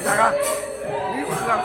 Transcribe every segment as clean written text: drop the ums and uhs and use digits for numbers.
Jangan. Ini malam.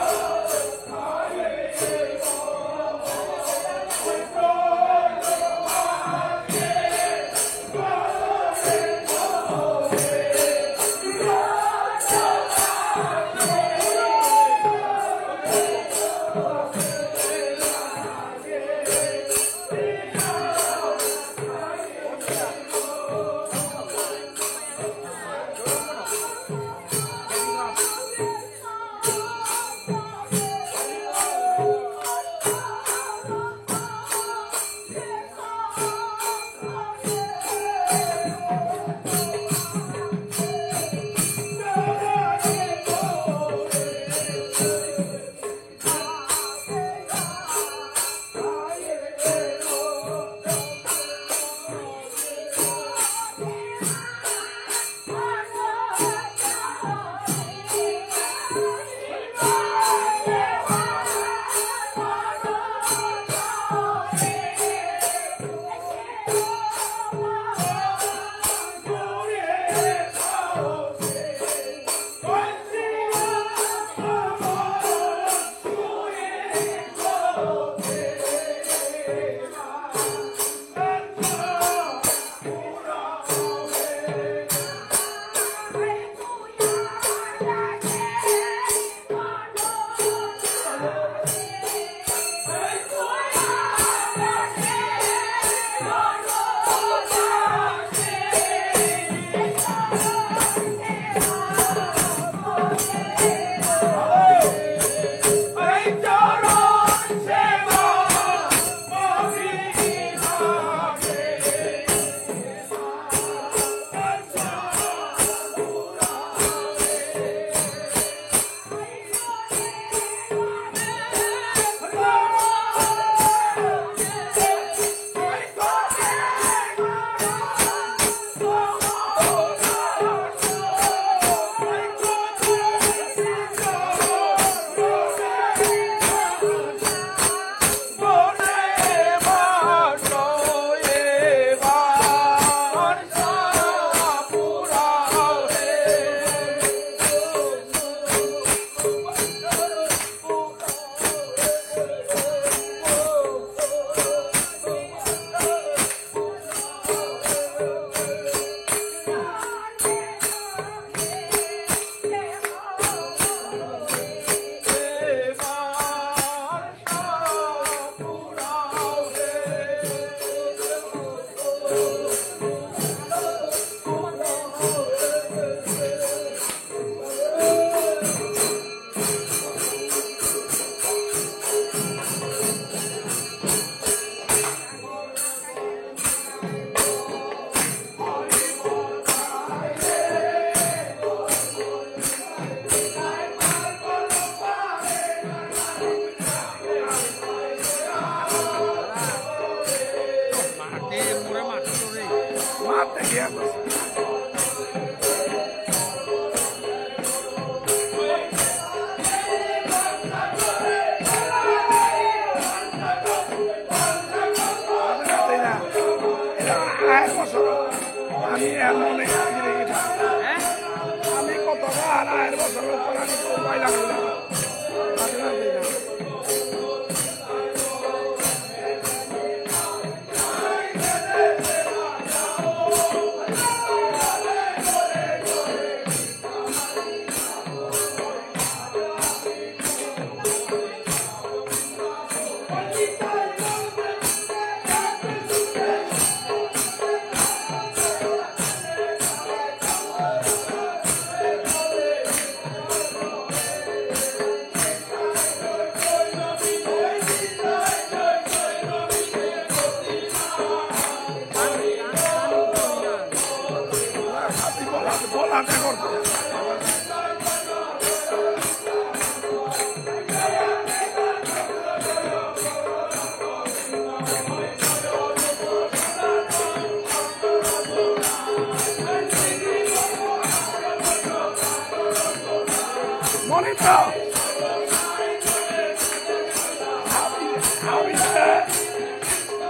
Howdy, sir.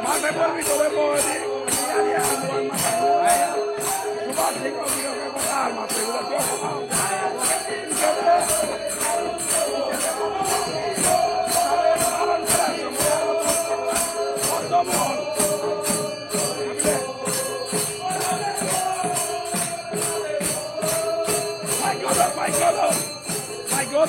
My people, My God.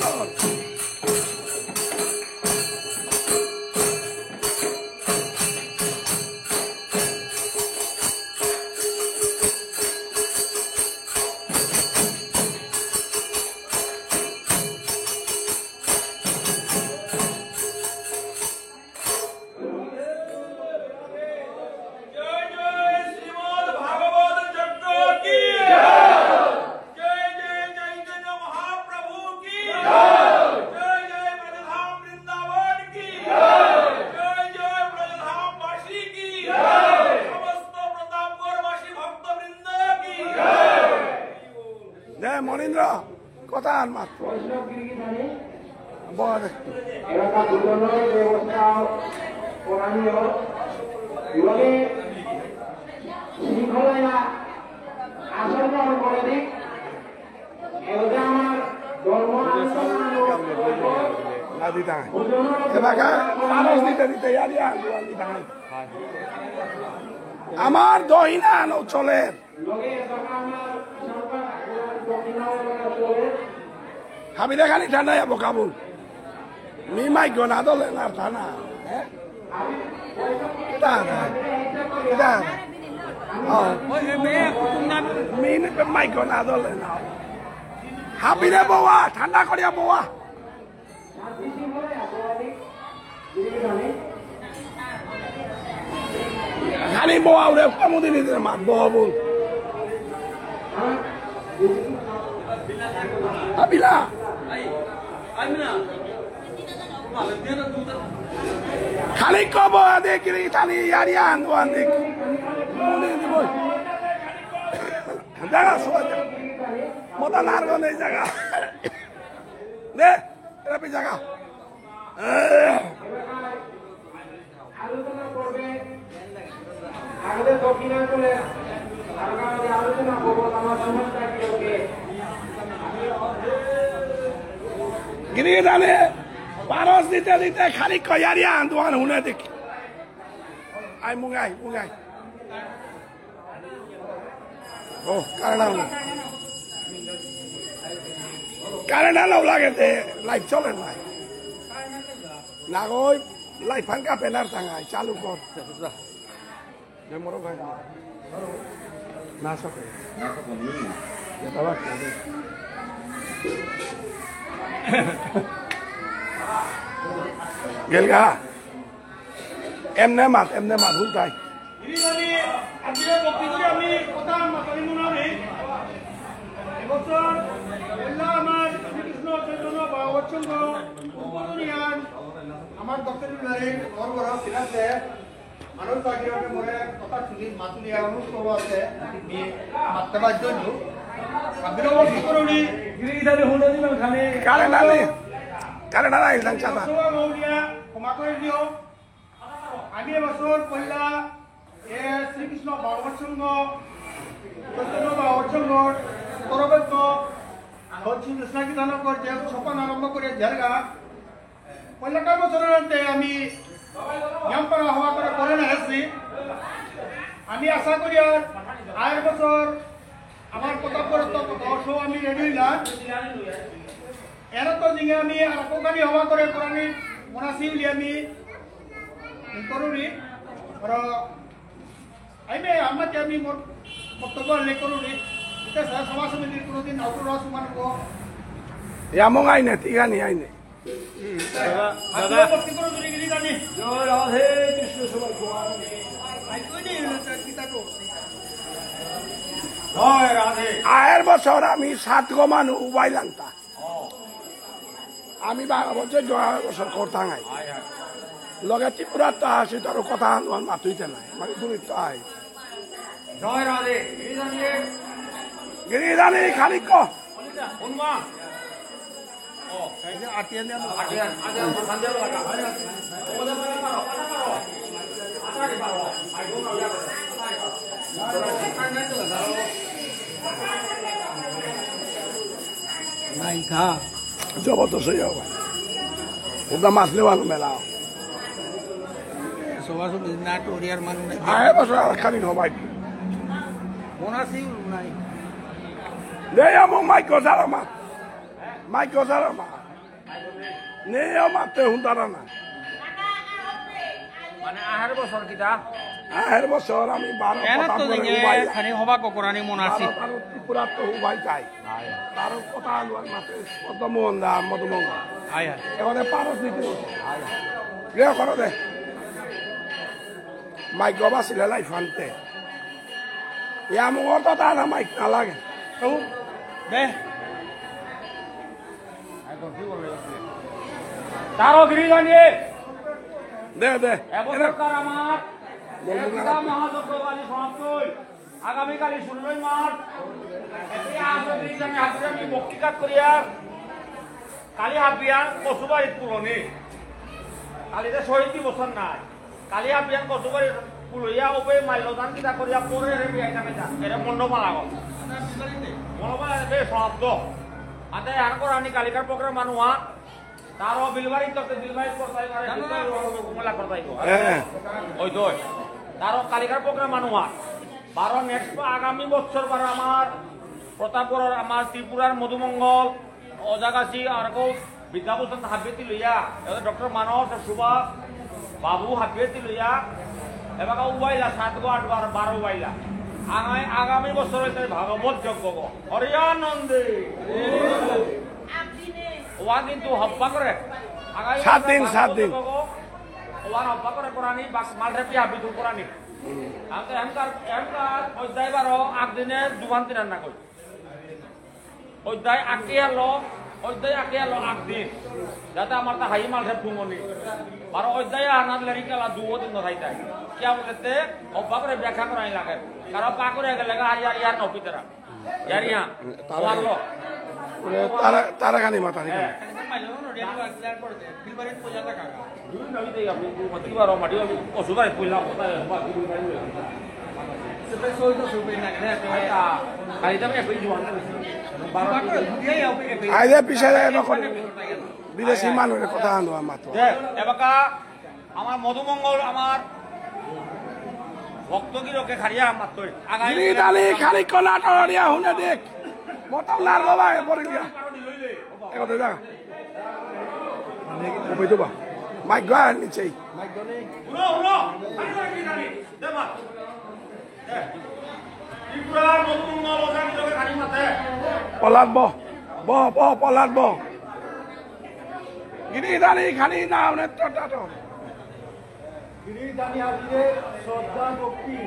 Manindra কথা আর মাত্র আমার দহিনা অঞ্চলের হাবিলে খালি ঠান্ডা যাবো কাবুল মি মাইক না দলে না ঠান্ডা মাইক না দলে না হাবিলে বওয়া ঠান্ডা করিয়া বওয়া খালি বওয়া উড়ে কমুদিন মাত বওয়া বল Abila. Kali kobo ade kiri tani yarian tuan dik. Mune di boy. Jaga suaja. Moda largo ne jaga. Ne, tapi jaga. Agade dokina kole. Agade alojona kobo amar samosta kiroke. Gini dane paros dite dite khali koyari anduan hune dik ai mungai oh karena lo lage te live chole nai na goi live phanga penar tangai chalu kor je moro bhai na sake ya baba Gelga, emne mat hultai. Ini kami akhirnya waktu itu kami kota Makarim Munari. Bocor, Elamar, Krishna Chaitanya Bhagavatsanga, Upunian, Amar Doctor Munari, Orwara Silase, Anur Sakira ke more kota Chuli Matulia Anur Korwase, di Mattabaj Jojo. Abiro waktu koroni, gini kita di Honda di Mangkane. Karena lain dan siapa? Semua mau dia, pemakai dia. Kami masuk pula, Sri Krishna Bhagavatsanga, Chaitanya Bhagavatsanga, Korobetto, Hochi Krishna ki dana korte, Chopan arambho kore jarga. Pula kami masuk nanti kami yang para hawa kore na hasi. Kami asa koriya, air masuk, amar kota kore to kota kami ready lah. Era to jinga mi arako kami hawa kore korani monasi liya mi koruri aro aime amma kami mor boktobo le koruri ita sabha samiti kono din autora suman ko ya mong aine tigani aine daga bokti koruri gini tani jai radhe krishna sabai ko ai koi nei na kita ko jai radhe aer bochor ami 7 go manu ubailanta আমি বলছে জয় বছর করতাঙাই লগে ত্রিপুরা তো আসি তার কথা মাতুইতে নাই মানে দূরিত তো আই জয় রাধে গিরিধানি খালি ক হনুমা ও এই যে আটিয়ান আটিয়ান আজ সন্ধ্যা লাগা ওদের মানে পারো আটাকে পারো আই গো না নাই খা জবত সই হবে ওটা মাছ নেওয়ানো মেলাও সভা সমিতি না টোরিয়ার মানুষ নাই আহে বছর খালি হবাই মন আছে নাই নে আমো মাইকো জারামা মাইকো জারামা নে আমাতে হুন্দারা না মানে আহার বছর কিটা আহের বছর আমি 12 এনে কথা তো বলে দিনে হুবাই খানি হবা ককরানি মন আছে তারও ত্রিপুরা তো হুবাই যাই তারও কথা আলুয়ার মাতে পদ্মমোহন দা মধুমঙ্গ আয় আয় এবারে পারস দিতে রে করো দে মাইক গবা ছিলে লাই ফানতে ইয়া মোৰ তো তা না মাইক নালাগে তো দে তারও গিরি জানিয়ে দে দে এবছরকার আমার একটা মহাযজ্ঞকালী সমাপ্ত আগামীকালই 16 মার্চ আমি বক্তৃতাত করিয়া কালি হাবিয়ান কচুবাড়িত পুরনি কালিতে শহীদ দিবসন নাই কালি হাবিয়ান কচুবাড়িত পুলইয়া ওপে মাল্যদান কিতা করিয়া পরে এটা মণ্ডপমালা গল মণ্ডপমালা সমাপ্ত আতে আর করানি কালিকার প্রোগ্রাম মানুষ তারও বিলবাড়ি করতে বিলবাড়ি করতাই মেলা করতাই ওই তো তারও কালিকার প্রোগ্রাম মানুষ 12 নেক্সট আগামী বছর বার আমার প্রতাপগড় আমার ত্রিপুরার মধুমঙ্গল অজাগাছি আর বিদ্যাভূষণ হাবিয়েতি লইয়া ডক্টর মানস সুভাষ বাবু হাবিয়েতি লইয়া এবার উবাইলা 7 গো 8 বার 12 উবাইলা আগামী বছর ভাগবত যজ্ঞ হরিয়ানন্দে ওয়া কিন্তু হব্বা করে সাত দিন ওয়ান হব্বা করে করানি মালরেপি হাবিদুল করানি আমি এমকার অধ্যায় 12 আগদিনে দুবান তিনান না কই অধ্যায় আগে আলো আগদিন যাতে আমার তা হাই মালরেপ ফুমনি 12 অধ্যায় আনার লেরিকালা দুও দিন নথাইতাই কিয়া বলতে হব্বা করে ব্যাখ্যা করাই লাগে কারণ পা করে গেলে ইয়ার নপিতরা ইয়ারিয়া ওয়ালো তারা খানি মাথা নিকে আইলে পিছে নকরে বিদেশি মানুষের কথা আনো আমার তো এবাকা আমার মধুমঙ্গল আমার ভক্তগিরকে খারিয়া আমার তো আগামী খালি কলা টরিয়া হুনে দেখ মতাল না বাবা পড়ে গিয়া একদা যা কই তো বা মাইক গা নিচে উড়ো দেবা ত্রিপুরার মধুমঙ্গল অজাগিরকে খারি মাতে পলাদ পলাদ গিরিদানি খালি না নেতৃত্ব গিরিদানি আজকে শ্রদ্ধা ভক্তি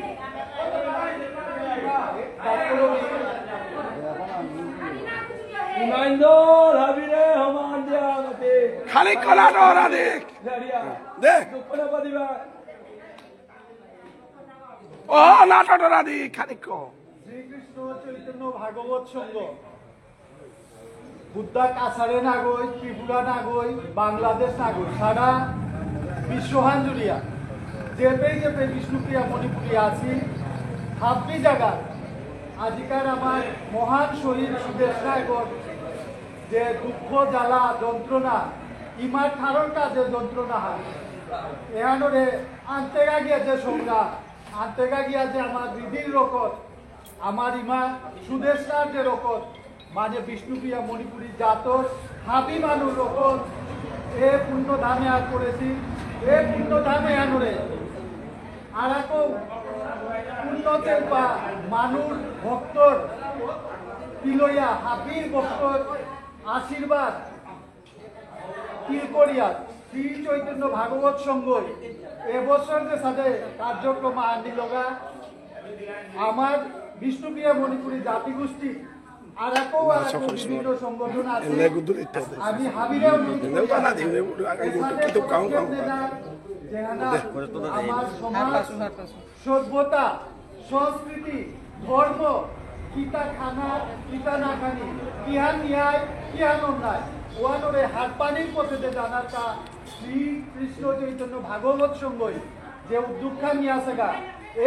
খালি কলা টরা দেখ দেখ ও নাটরা দি খালি ক শ্রীকৃষ্ণ চৈতন্য ভাগবত সঙ্গ বুদ্ধা কাছাড়ে নাগই ত্রিপুরা নাগই বাংলাদেশ নাগই সারা বিশ্বহান জুড়িয়া যেপে বিষ্ণুপ্রিয়া মণিপুরিয়া আছি হাবলি জায়গা আজিকার আমার মহান শহীদ সুদেশ নায়কর যে দুঃখ জ্বালা যন্ত্রণা ইমার থারর কাজে যন্ত্রণা হয় এহানরে আনতেগা গিয়া যে সংগ্রাম আনতেগা গিয়া যে আমার দিদির রকত আমার ইমা সুদেশনার যে রকত মানে বিষ্ণুপ্রিয়া মণিপুরী জাতর হাবি মানুষ রকত এ পুণ্য ধামে আর করেছি এ পুণ্য ধামে আনরে আর পুণ্যতে বা মানুষ ভক্তর তিলইয়া হাবির ভক্তর আশীর্বাদ তিলকরিয়া শ্রী চৈতন্য ভাগবত সংঘ এবছর যে সাথে কার্যক্রম আনি লগা আমার বিষ্ণুপ্রিয়া মণিপুরী জাতিগোষ্ঠী আর বিভিন্ন সংগঠন আছে আমি হাবিরে আমার সমাজ সভ্যতা সংস্কৃতি ধর্ম কিতা খানা কিতা না খানি কিহান ন্যায় কিহান অন্যায় ওয়ানরে হাত পানির পথে যে জানার কা শ্রী কৃষ্ণ চৈতন্য ভাগবত সংঘই যে উদ্যোগখান নিয়ে আসে গা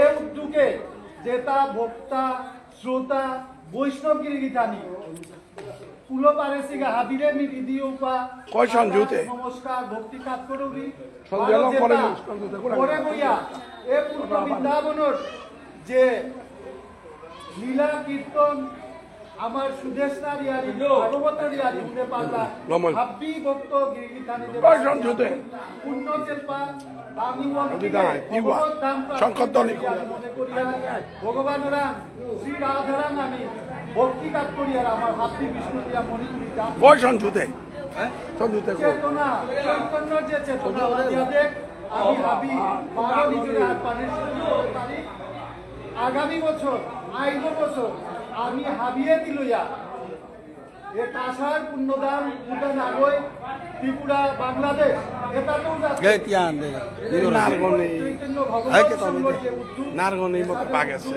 এ উদ্যোগে যেটা ভক্তা শ্রোতা বৈষ্ণব গিরিগিতানি কুলো পারেছিগা হাবিরে মি ভিডিও পা কয়জন জুতে? নমস্কার ভক্তি কাজ করবি সন্দেহ করে করে বইয়া এ পূর্ব বৃন্দাবনের যে লীলা কীর্তন আমার সুদেশ নারিয়ারি ভাগবত রিয়ারি উঠে পাল্লা হাব্বি ভক্ত গিরিগিতানি কয়জন জুতে? পুণ্য চেলপা আমি ভগবানরা শ্রী রাধারাম আমি ভক্তি কাজ করি আর আমার হাতি বিষ্ণু দিয়া মণিপুরি কয়জন জুতে? চেতনা চৈতন্য যে চেতনা দেখ আমি ভাবি বারো নিজের হাত পানির পারি আগামী বছর আইব বছর আমি হাবিয়ে দিলইয়া এ কাঁসার পুণ্যদান ভুটান আগৈ ত্রিপুরা বাংলাদেশ এটা তো নারগনি মতো পাক আছে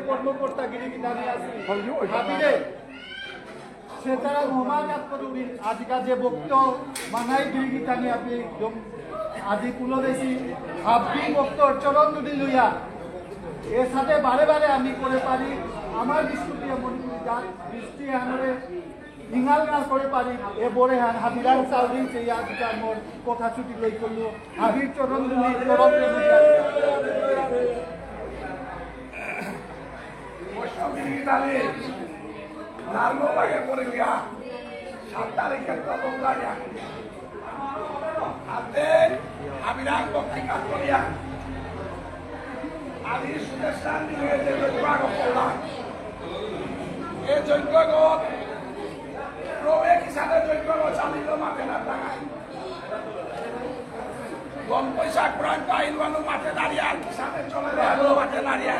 কর্মকর্তা গিরিগিতানি আছে হাবিরে সেতারা ঘুমা কাজ করি আজকাল যে বক্ত মানাই গিরিগিতানি আপনি আজি কুলো দেশি হাব্বি বক্তর চরণ দুটি লইয়া এর সাথে বারে বারে আমি করে পারি আমার বিষ্ণুপ্রিয় মণিপুরি গান বৃষ্টি আনরে ইঙাল গান করে পারি এ বরে হান হাবিরান চাউরি সেই আজকাল মোর কথা ছুটি লই করলো হাবির চরণ দুটি চরণ নারগো লাগে পরে গিয়া 7 তারিখে প্রথম লাগিয়া হাতে আবিরাগ ভক্তি কাজ করিয়া আদি সুদেশান দিয়ে যে যজ্ঞাগ করলাম এই যজ্ঞগত প্রবেশ হিসাবে যজ্ঞগ চালিত মাঠে না টাঙায় কম পয়সা কোরআন পাইলওয়ানো মাঠে দাঁড়িয়ে আর হিসাবে চলে যায় মাঠে দাঁড়িয়ে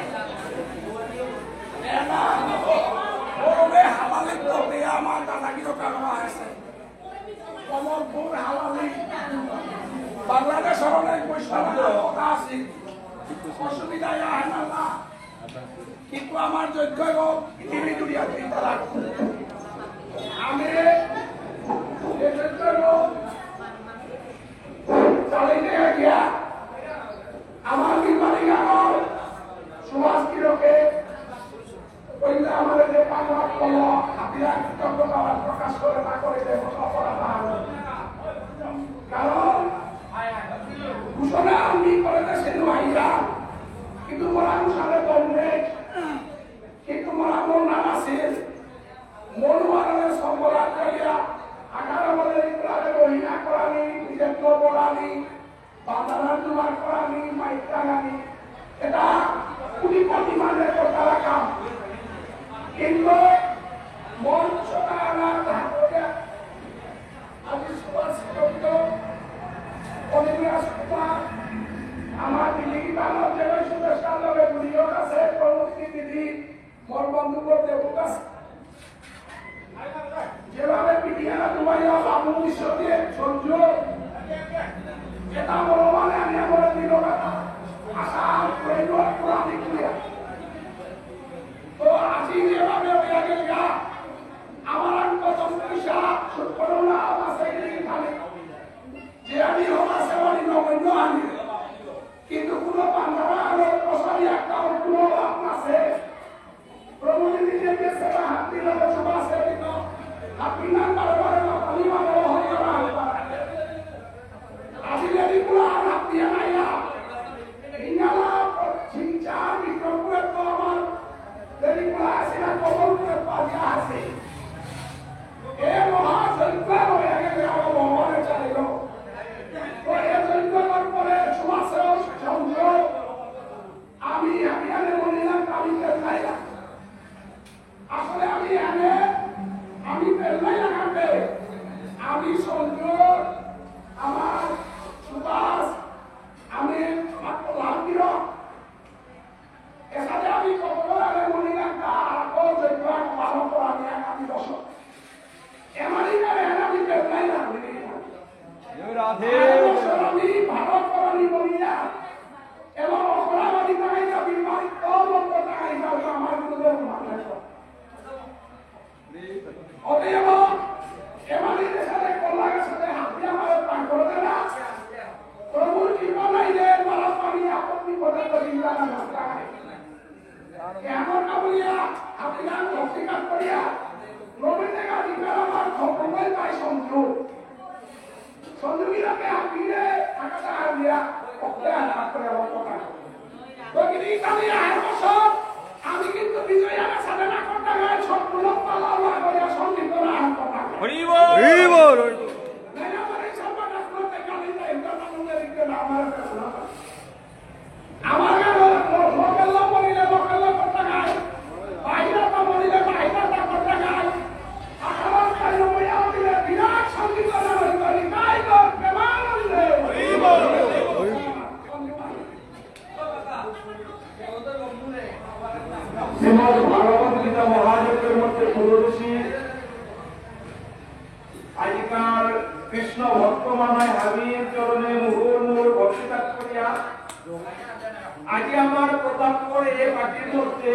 হালালি করতে আমার দাদাগিরও কারণা আছে কমলপুর হালালি বাংলাদেশের অনেক বৈষ্ণবের কথা আছে অসুবিধা না কিন্তু আমার যোগ্য পৃথিবী দুনিয়া তারা আমি চালিয়ে গিয়া আমার নির্মাণী গান সুভাষ কিরকে আমাদের যে বাংলা কল হাতিয়া কৃতজ্ঞতা প্রকাশ করে না করে কারণ ঘোষণা আমি করে দেশে নহিরা কিন্তু মোরা ঘোষণা করবে কিন্তু মোরা মন নাম আছে মন মারণের সম্বলা করিয়া আকার আমাদের ইকরারে রহিনা করানি নিজের বলানি বাজারা জোগাড় করানি মাইকানি এটা কোটি কোটি মানুষের কথা কাম কিন্তু মঞ্চটা আমার ধারণা আমি সুভাষিত আমার দিদি বাংলা জেলায় সুদেশার লগে বুড়িও কাছে প্রমুক্তি দিদি মোর বন্ধু করতে আছে যেভাবে পিটিয়ারা তোমায় বাবু বিশ্ব দিয়ে সহ্য এটা বলো মানে আমি আমার দিল কথা আশা পুরানি ক্রিয়া তো আজি যেভাবে হইয়া গেল আমার প্রথম পয়সা করোনা আছে খালি যে আমি হমাসে বাড়ি নগণ্য আনি কিন্তু কোনো বান্ধারা আরো প্রসারী একটা কোনো লাভ আছে প্রভুজি নিজেকে সেবা হাত দিল সুবাসে দিল আপনি না বারবার আমি মানে হয়ে আজি যদি পুরা হাত দিয়ে নাইয়া ইনালা চিন্তা বিক্রমপুরে তো আমার যদি পুরা আসিনা কবলপুরে পাওয়া আছে এ মহাযজ্ঞ হয়ে গেলে আমার ভগবানের চালিল তো এ যজ্ঞের পরে সুবাসেও সংযোগ আমি আনে বলিলাম আমি পেলাইলাম আসলে আমি পেলাই লাগাবে আমি সংযোগ আমার সুবাস আমি মাত্র লাভ দিল এসাথে আমি খবর আনে বলিলাম তারপর যজ্ঞ পালন করা আমি আগামী বছর এমনই করে আমি পেলাই লাগবে আমি ভারত করানি বলিয়া এবং অপরাধী টাকাই যাবি মালিক অল্প টাকাই যাবি আমার বিরুদ্ধে অতএব এমনই দেশের কল্যাণের সাথে হাতি আমার প্রাণ করে দেনা প্রভুর কৃপা নাইলে মালা পানি আপত্তি পর্যন্ত এমন না বলিয়া হাতিয়ান আমি কিন্তু বিজয়ের সাথে না করতে গেলে সম্পূর্ণ পালা করে সঙ্গীত করে আরম্ভ করতে আমার লোকেল্লা মরিলে লোকেল্লা করতে গায় বাইরাটা মরিলে বাইরাটা করতে গায় আমার কাছে বইয়া দিলে বিরাট সঙ্গীত করি গাই গো কেমন হইলে শ্রীমদ ভাগবত গীতা মহাযজ্ঞের মধ্যে ষোড়শী আজিকার কৃষ্ণ ভক্তমানায় হাবির চরণে মুহুর্মুহুর ভক্তিপাত করিয়া আজি আমার প্রতাপগড় এই মাটির মধ্যে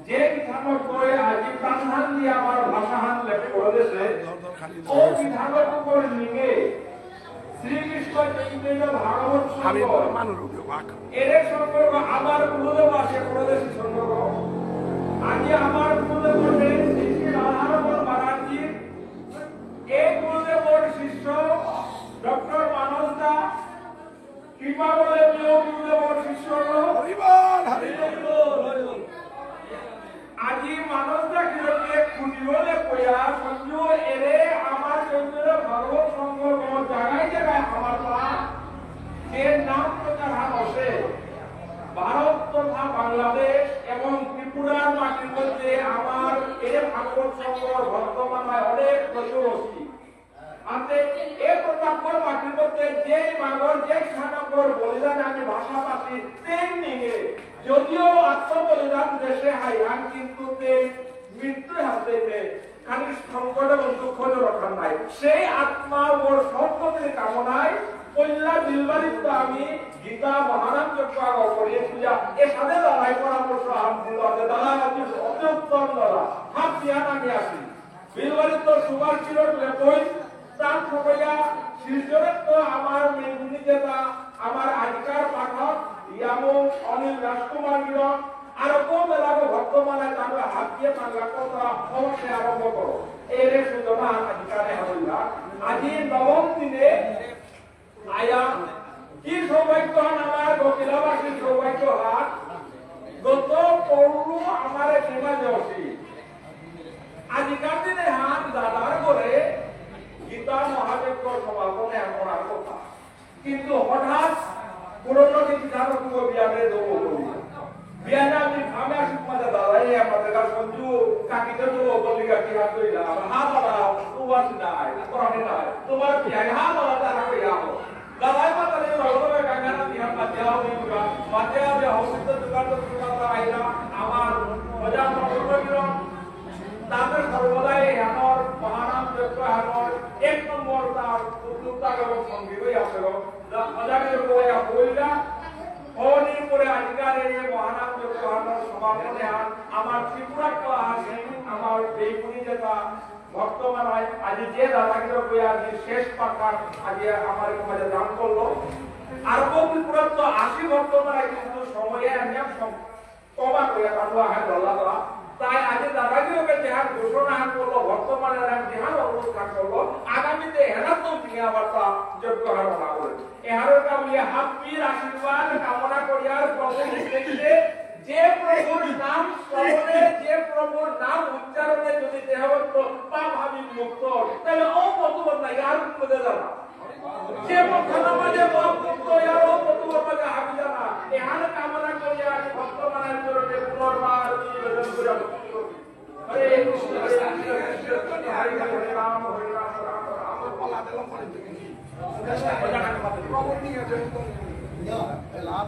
যে বিধানক করে আজি প্রাণধান দিয়ে আমার ভাষাহান লেখে করেছে ও বিধানক উপর নিয়ে শ্রীকৃষ্ণ চৈতন্য ভাগবত এর সম্পর্ক আমার গুরুদেব আসে প্রদেশ সম্পর্ক আজি আমার গুরুদেব বটে শ্রী শ্রী রাধারমণ বানার্জি এই গুরুদেবর শিষ্য ডক্টর মানস দা কৃপা বলে গুরুদেবর শিষ্য আজি মানস দা কিরকে খুঁটিবলে কইয়া সঞ্জু এরে আমার চৈতন্য ভাগবত সংঘ জায়গায় জায়গায় আমার পা যে নাম প্রচার হাত আসে ভারত তথা বাংলাদেশ এবং ত্রিপুরার মাটির মধ্যে আমার এই ভাগবত সংঘ বর্তমানে অনেক প্রচুর অস্তি আতে এই প্রতাপগড় মাটির মধ্যে যে মাগর যে খানাগর বলিদান আমি ভাষা পাচ্ছি তেন নিয়ে যদিও আত্মবলিদান দেশে হাইয়ান কিন্তু মৃত্যু হাতে খালি সংকট এবং দুঃখ রক্ষা নাই সেই আত্মা ওর সম্পদের কামনায় কল্যা বিলবারিত আমি গীতা মহানাম যজ্ঞ করিয়ে পূজা এ সাথে দাঁড়াই পরামর্শ হাত দিল দাদা আমি অত্যন্তম দাদা হাত দিয়া নামি আসি বিলবারিত সুগার ছিল কই তার সবাইয়া শীর্ষরত্ব আমার মেঘুনি জেতা আমার আজকার পাঠক ইয়ামো অনিল রাজকুমার গিরণ আর মেলাগো ভক্তমালায় তাহলে হাত দিয়ে বাংলা কথা অবশ্যই আরম্ভ করো এর সূচনা আজকারে হইলা আজি নবম দিনে আয়া কি সৌভাগ্য আমার গোকিলাবাসীর সৌভাগ্য হাত গত পৌরু আমার সীমা যাওছি আজিকার দিনে হাত দাদার করে গীতা মহাযজ্ঞ সমাপনে করার কথা কিন্তু হঠাৎ পুরনো কিছু ধারক বিয়ারে দেবো বিয়ানে আমি ভাবে আসি তোমাদের দাদাই আমাদের কাছে সঞ্জু কাকিতে দেবো বলি কাকি হাত ধরিলাম হা দাদা তোমার নাই কোরআনে নাই তোমার বিয়ানে হা দাদা তারা কইয়া দাদাই মাতালে রগবে কাঙ্গানা বিহার মাতিয়াও দিবা মাতিয়া যে হসিত দোকান দোকান আইলা আমার মজা মনোরঞ্জন তাদের সর্বদাই আমার মহানাম যজ্ঞ আমার এক নম্বর তার উদ্যোক্তা এবং সঙ্গী হয়ে আসে মজাকে বইয়া বইলা হনি করে আজকাল এই মহানাম যজ্ঞ আমার সমাপনে আমার ত্রিপুরা আছে আমার বেগুনি যেটা ভক্তমানায় আজ যে দাদাকে বইয়া আজ শেষ পাঠান আজ আমার মাঝে দান করলো আর ত্রিপুরা তো 80 ভক্তমানায় কিন্তু সময়ে আমি কমা করে পাঠা হ্যাঁ দল্লা তাই আজ দাদাগিরকে যেহার ঘোষণা করলো বর্তমানে যেহার অনুষ্ঠান করলো আগামীতে হেরাত তিনি আবার তা যোগ্য হারণা করে এহারের কাবলিয়া হাত পীর আশীর্বাদ কামনা করিয়ার প্রভু দেখতে যে প্রভুর নাম শ্রবণে যে প্রভুর নাম উচ্চারণে যদি দেহবত্ত পাপ হাবি মুক্ত তাহলে ও প্রভুর না ইয়ার মধ্যে জানা যে পক্ষানা মাঝে পাপ মুক্ত ইয়ার ও প্রভুর মাঝে হাবি জানা এহার কামনা করিয়ার বর্তমানের জন্য পুনর্বার নিবেদন করে হরে কৃষ্ণ হরে রাম হরে রাম রাম রাম পালা দিলাম করে তুমি প্রভু নিয়ে যাই তো ইয়া লাভ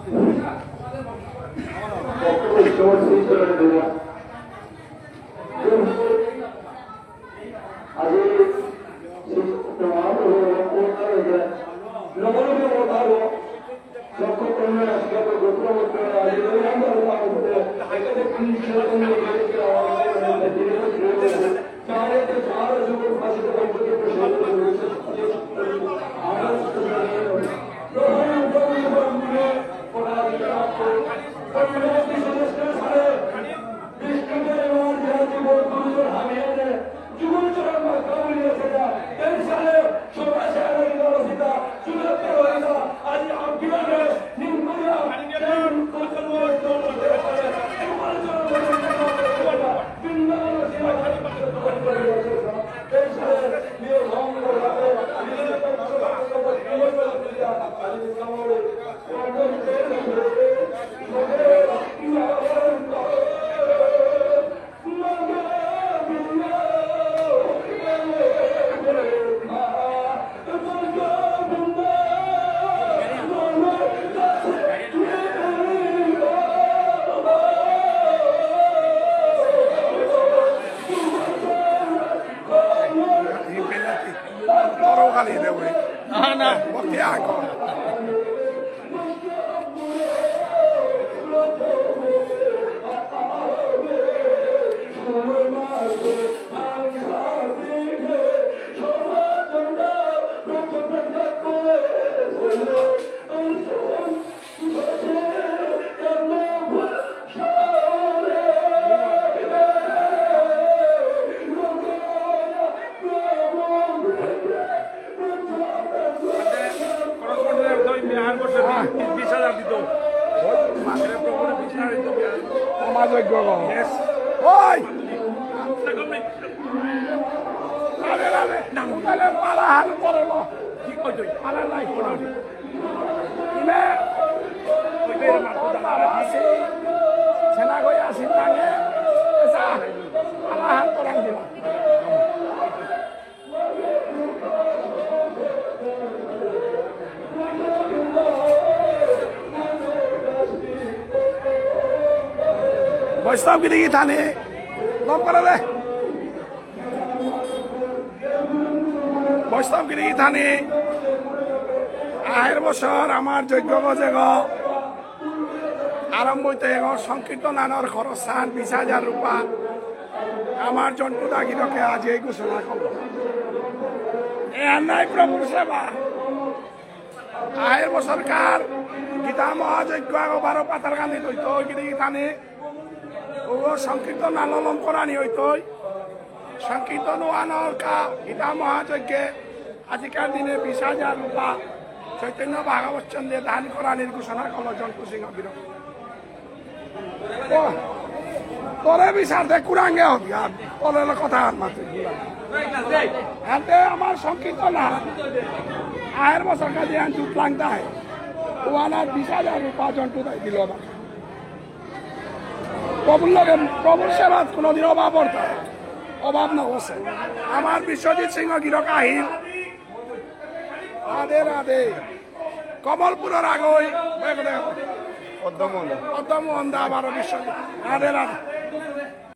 Toro kali deh, weh. Ana. Waktu aku. Sama যোগ্য ওই আরে আরে নামলে পালা হাল করলো কি কই তুই পালা নাই করো ইমে কইতে মারতো আসি সেনা কই আসি তাকে এসা পালা হাল করান দিলা বৈষ্ণব গিরি থানে লম করে দে বৈষ্ণব গিরি থানে আহের বছর আমার যোগ্য গজে আরম্ভ হইতে সংকীর্তন আনার খরচ 20,000 রূপা আমার জন্টু দাগিরকে আজ এই ঘোষণা করল এ নাই প্রভুর সেবা আহের বছর কার গীতা মহাযজ্ঞ 12 পাতার গান্ধী তৈত গিরি থানে ও সংকীর্তন আলম করানি হইতো সংকীর্তন আনার কা গীতা মহাযজ্ঞে আজকের দিনে 20,000 রূপা চৈতন্য ভাগবত চন্দ্রে দান করানির ঘোষণা করল জন্টু সিংহ বীর তোরে বিচার দে কুরাঙ্গে হবি আর তোর কথা মাত্র আমার সংকীর্তন আয়ের বছর কাজে জুট লাগতে হয় ও আনার 20,000 রূপা জন্টু দিল আমাকে প্রভুর সেবা কোনোদিন অভাব পড়তে অভাব না বসে আমার বিশ্বজিৎ সিংহ গিরক আহিল রাধে রাধে কমলপুরের আগই পদ্মমোহন দা আমার বিশ্বজিৎ রাধে রাধে